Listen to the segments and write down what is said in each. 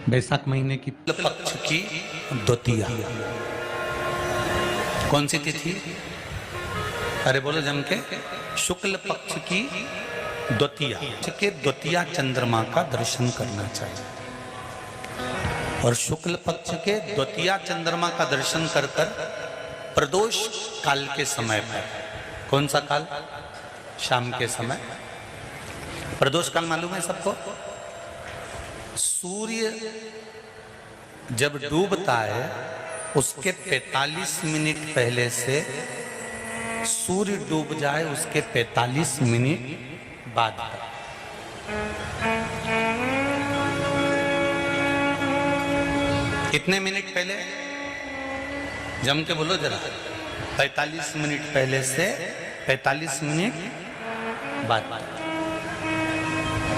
बैसाख महीने की पक्ष की द्वितीया कौन सी तिथि? अरे बोलो जम के। शुक्ल पक्ष की द्वितीया के द्वितीया चंद्रमा का दर्शन करना चाहिए। और शुक्ल पक्ष के द्वितीया चंद्रमा का दर्शन कर कर प्रदोष काल के समय पर, कौन सा काल? शाम के समय। प्रदोष काल मालूम है सबको? सूर्य जब डूबता है उसके 45 मिनट पहले से सूर्य डूब जाए उसके 45 मिनट बाद तक। कितने मिनट पहले? जम के बोलो जरा। 45 मिनट पहले से 45 मिनट बाद।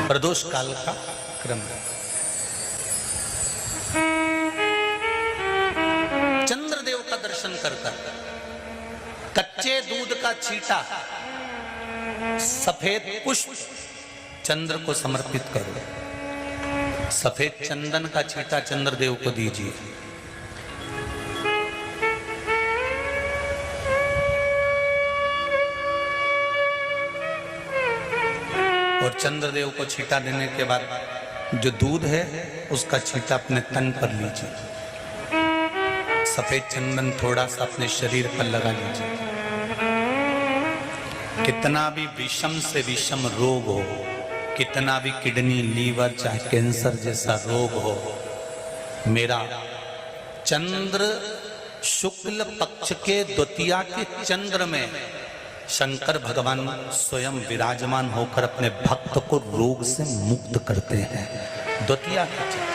प्रदोष काल का क्रम है। चंद्रदेव का दर्शन कर कर कच्चे दूध का छींटा, सफेद पुष्प चंद्र को समर्पित करो। सफेद चंदन का छींटा चंद्रदेव को दीजिए। और चंद्रदेव को छींटा देने के बाद जो दूध है उसका छींटा अपने तन पर लीजिए। सफेद चंदन थोड़ा सा अपने शरीर पर लगा लीजिए। कितना भी विषम से विषम रोग हो, कितना भी किडनी, लीवर, चाहे कैंसर जैसा रोग हो, मेरा चंद्र शुक्ल पक्ष के द्वितीया के चंद्र में शंकर भगवान स्वयं विराजमान होकर अपने भक्त को रोग से मुक्त करते हैं। द्वितीया का चंद्र।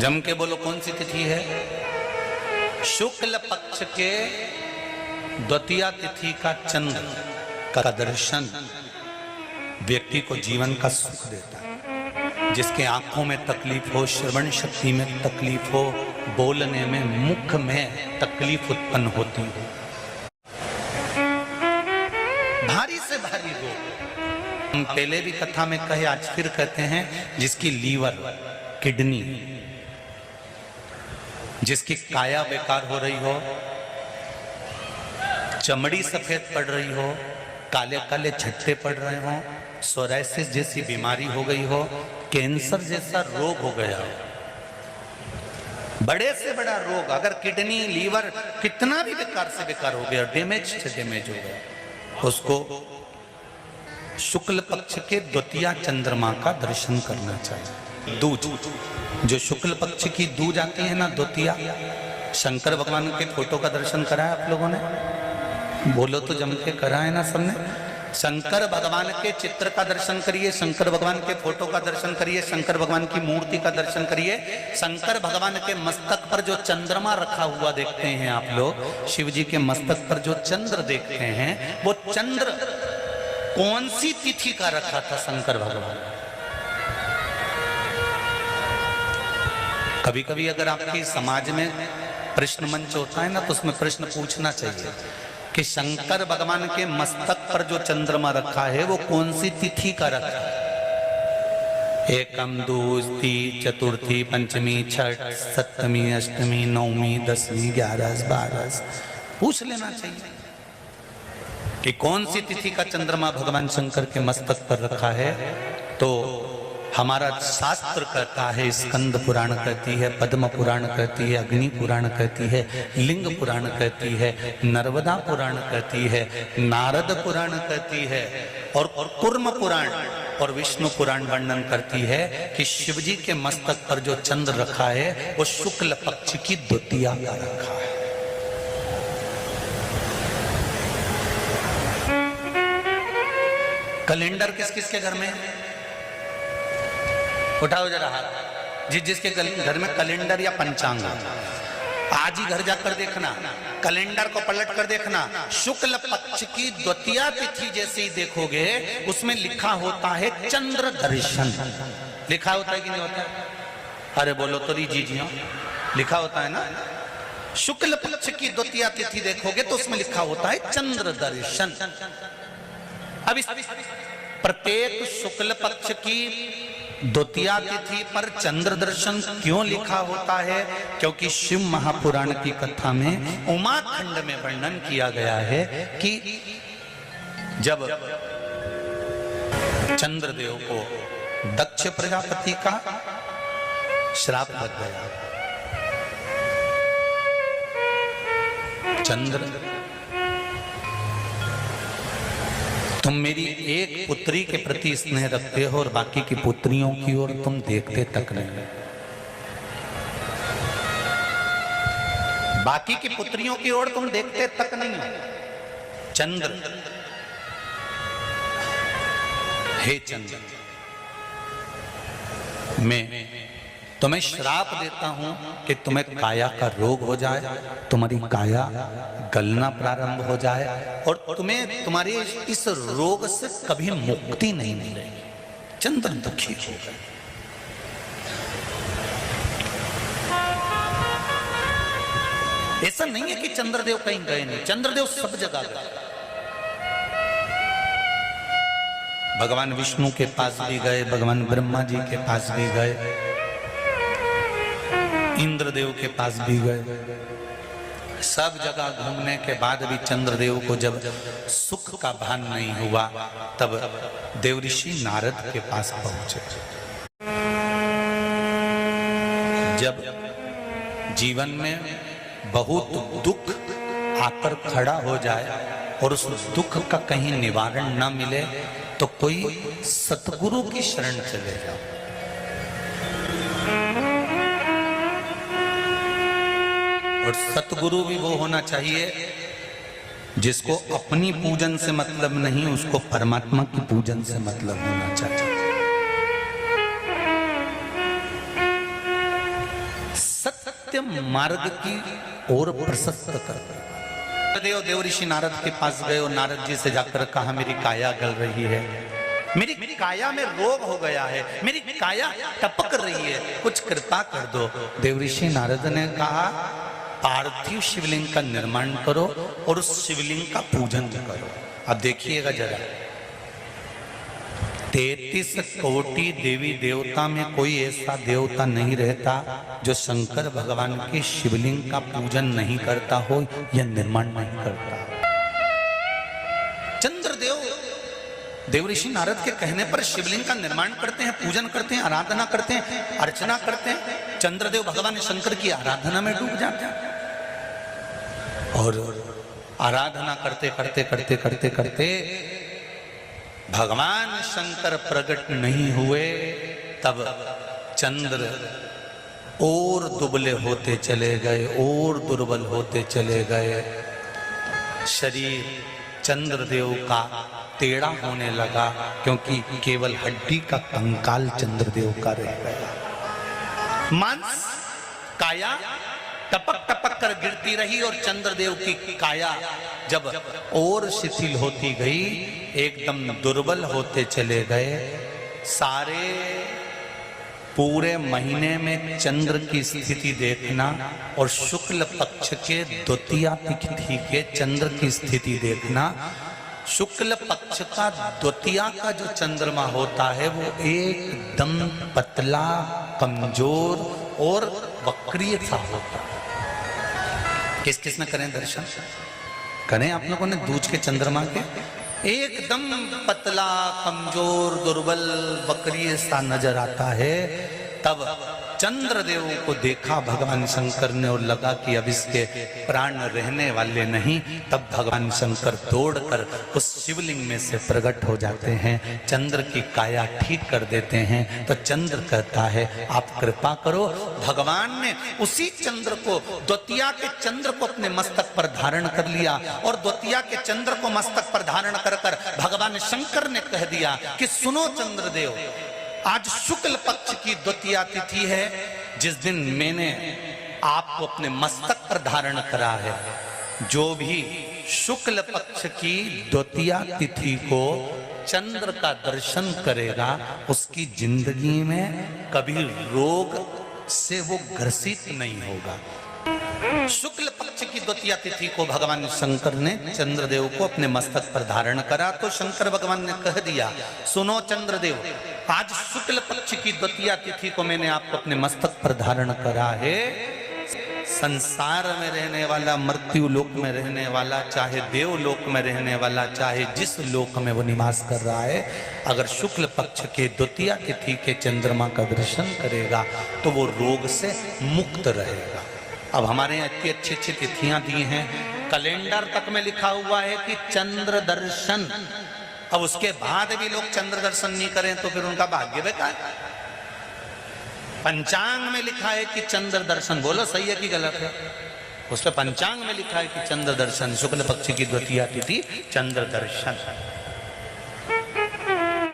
जम के बोलो कौन सी तिथि है? शुक्ल पक्ष के द्वितीया तिथि का चंद्र का दर्शन व्यक्ति को जीवन का सुख देता है। जिसके आंखों में तकलीफ हो, श्रवण शक्ति में तकलीफ हो, बोलने में, मुख में तकलीफ उत्पन्न होती हो, भारी से भारी रोग। हम पहले भी कथा में कहे, आज फिर कहते हैं, जिसकी लीवर, किडनी, जिसकी काया बेकार हो रही हो, चमड़ी सफेद पड़ रही हो, काले काले छट्टे पड़ रहे हो, सोराइसिस जैसी बीमारी हो गई हो, कैंसर जैसा रोग हो गया हो, बड़े से बड़ा रोग, अगर किडनी, लीवर कितना भी बेकार से बेकार हो गया, डैमेज से डैमेज हो गया, उसको शुक्ल पक्ष के द्वितीया चंद्रमा का दर्शन करना चाहिए। दूज, जो शुक्ल पक्ष की दूज आती है ना, द्वितीया, शंकर भगवान के फोटो का दर्शन करा है आप लोगों ने? बोलो तो जम के करा है ना सबने? शंकर भगवान के चित्र का दर्शन करिए, शंकर भगवान के फोटो का दर्शन करिए, शंकर भगवान की मूर्ति का दर्शन करिए। शंकर भगवान के मस्तक पर जो चंद्रमा रखा हुआ देखते हैं आप लोग, शिव जी के मस्तक पर जो चंद्र देखते हैं, वो चंद्र कौन सी तिथि का रखा था शंकर भगवान? कभी कभी अगर आपकी समाज में प्रश्न मंच होता है ना, तो उसमें प्रश्न पूछना चाहिए कि शंकर भगवान के मस्तक पर जो चंद्रमा रखा है वो कौन सी तिथि का रखा है? एकम, दूसरी, चतुर्थी, पंचमी, छठ, सप्तमी, अष्टमी, नवमी, 10वीं, 11, 12 पूछ लेना चाहिए कि कौन सी तिथि का चंद्रमा भगवान शंकर के मस्तक पर रखा है। तो हमारा शास्त्र कहता है, स्कंद पुराण कहती है, पद्म पुराण कहती है, अग्नि पुराण कहती है, लिंग पुराण कहती है, नर्मदा पुराण कहती है, नारद पुराण कहती है, और कूर्म पुराण और विष्णु पुराण वर्णन करती है कि शिवजी के मस्तक पर जो चंद्र रखा है वो शुक्ल पक्ष की द्वितीया का रखा है। कैलेंडर किस किस के घर में? उठाओ जरा हाथ। जिसके घर में कैलेंडर या पंचांग, आज ही घर जाकर देखना, कैलेंडर को पलट कर देखना, शुक्ल पक्ष की द्वितीया तिथि जैसे ही देखोगे उसमें लिखा होता है चंद्र दर्शन। लिखा होता है कि नहीं होता? अरे बोलो तो जी जी, लिखा होता है ना। शुक्ल पक्ष की द्वितीया तिथि देखोगे तो उसमें लिखा होता है चंद्र दर्शन। अब इस प्रत्येक शुक्ल पक्ष की द्वितीया तिथि पर चंद्र दर्शन क्यों लिखा होता है? क्योंकि शिव महापुराण की कथा में उमाखंड में वर्णन किया गया है कि जब चंद्रदेव को दक्ष प्रजापति का श्राप लग गया, चंद्र तुम मेरी एक पुत्री के प्रति स्नेह रखते हो और बाकी की पुत्रियों की ओर तुम देखते तक नहीं, बाकी की पुत्रियों की ओर तुम देखते तक नहीं। चंद्र, हे चंद्र, मैं तुम्हें श्राप देता हूं कि तुम्हें काया का रोग हो जाए, तुम्हारी काया गलना प्रारंभ हो जाए और तुम्हें तुम्हारे इस रोग से कभी मुक्ति नहीं मिलेगी। चंद्र दुखी हो गए। ऐसा नहीं है कि चंद्रदेव कहीं गए नहीं, चंद्रदेव सब जगह गए। भगवान विष्णु के पास भी गए, भगवान ब्रह्मा जी के पास भी गए, इंद्रदेव के पास भी गए। सब जगह घूमने के बाद भी चंद्रदेव को जब सुख का भान नहीं हुआ, तब देवऋषि नारद के पास पहुंचे। जब जीवन में बहुत दुख आकर खड़ा हो जाए और उस दुख का कहीं निवारण न मिले तो कोई सतगुरु की शरण चले जाओ। और सतगुरु भी वो होना चाहिए जिसको अपनी पूजन से मतलब नहीं, उसको परमात्मा की पूजन से मतलब होना चाहिए। सत्य मार्ग की ओर प्रशस्त कर देवऋषि नारद के पास गए और नारद जी से जाकर कहा, मेरी काया गल रही है, मेरी काया में रोग हो गया है, मेरी काया टपक रही है, कुछ कृपा कर दो। देवऋषि नारद ने कहा, पार्थिव शिवलिंग का निर्माण करो और उस शिवलिंग का पूजन करो। अब देखिएगा जरा, 33 कोटि देवी देवता में कोई ऐसा देवता नहीं रहता जो शंकर भगवान के शिवलिंग का पूजन नहीं करता हो या निर्माण नहीं करता। चंद्रदेव देवऋषि नारद के कहने पर शिवलिंग का निर्माण करते हैं, पूजन करते हैं, आराधना करते हैं, अर्चना करते हैं। चंद्रदेव भगवान शंकर की आराधना में डूब जाते हैं और आराधना करते करते करते करते करते भगवान शंकर प्रकट नहीं हुए, तब चंद्र और दुबले होते चले गए, और दुर्बल होते चले गए। शरीर चंद्रदेव का टेढ़ा होने लगा क्योंकि केवल हड्डी का कंकाल चंद्रदेव का रह गया। मांस काया टपक टपक कर गिरती रही और चंद्रदेव की काया जब और शिथिल होती गई, एकदम दुर्बल होते चले गए। सारे पूरे महीने में चंद्र की स्थिति देखना और शुक्ल पक्ष के द्वितीया तिथि के चंद्र की स्थिति देखना। शुक्ल पक्ष का द्वितीया का जो चंद्रमा होता है वो एकदम पतला, कमजोर और वक्रीय सा होता है। किस किस ने करें दर्शन? करें आप लोगों ने दूज के चंद्रमा के? एकदम पतला, कमजोर, दुर्बल, वक्रीय सा नजर आता है। तब चंद्रदेव को देखा भगवान शंकर ने और लगा कि अब इसके प्राण रहने वाले नहीं। तब भगवान शंकर दौड़कर उस शिवलिंग में से प्रकट हो जाते हैं, चंद्र की काया ठीक कर देते हैं। तो चंद्र कहता है, आप कृपा करो। भगवान ने उसी चंद्र को, द्वितीया के चंद्र को अपने मस्तक पर धारण कर लिया और द्वितीया के चंद्र को मस्तक पर धारण कर कर भगवान शंकर ने कह दिया कि सुनो चंद्रदेव, आज शुक्ल पक्ष की द्वितीया तिथि है, जिस दिन मैंने आपको अपने मस्तक पर धारण करा है। जो भी शुक्ल पक्ष की द्वितीया तिथि को चंद्र का दर्शन करेगा, उसकी जिंदगी में कभी रोग से वो ग्रसित नहीं होगा। शुक्ल पक्ष पक्ष की द्वितीया तिथि को भगवान शंकर ने चंद्रदेव को अपने मस्तक पर धारण करा। तो शंकर भगवान ने कह दिया, सुनो चंद्रदेव, आज शुक्ल पक्ष की द्वितीया तिथि को मैंने आपको अपने मस्तक पर धारण करा है। संसार में रहने वाला, मृत्यु लोक में रहने वाला, चाहे देवलोक में रहने वाला, चाहे जिस लोक में वो निवास कर रहा है, अगर शुक्ल पक्ष के द्वितीया तिथि के चंद्रमा का दर्शन करेगा तो वो रोग से मुक्त रहेगा। अब हमारे यहाँ इतनी अच्छी अच्छी तिथियां दी हैं, कैलेंडर तक में लिखा हुआ है कि चंद्र दर्शन। अब उसके बाद भी लोग चंद्र दर्शन नहीं करें तो फिर उनका भाग्य बेकार। पंचांग में लिखा है कि चंद्र दर्शन, बोलो सही है कि गलत है? उस पर पंचांग में लिखा है कि चंद्र दर्शन, शुक्ल पक्ष की द्वितीया तिथि चंद्र दर्शन।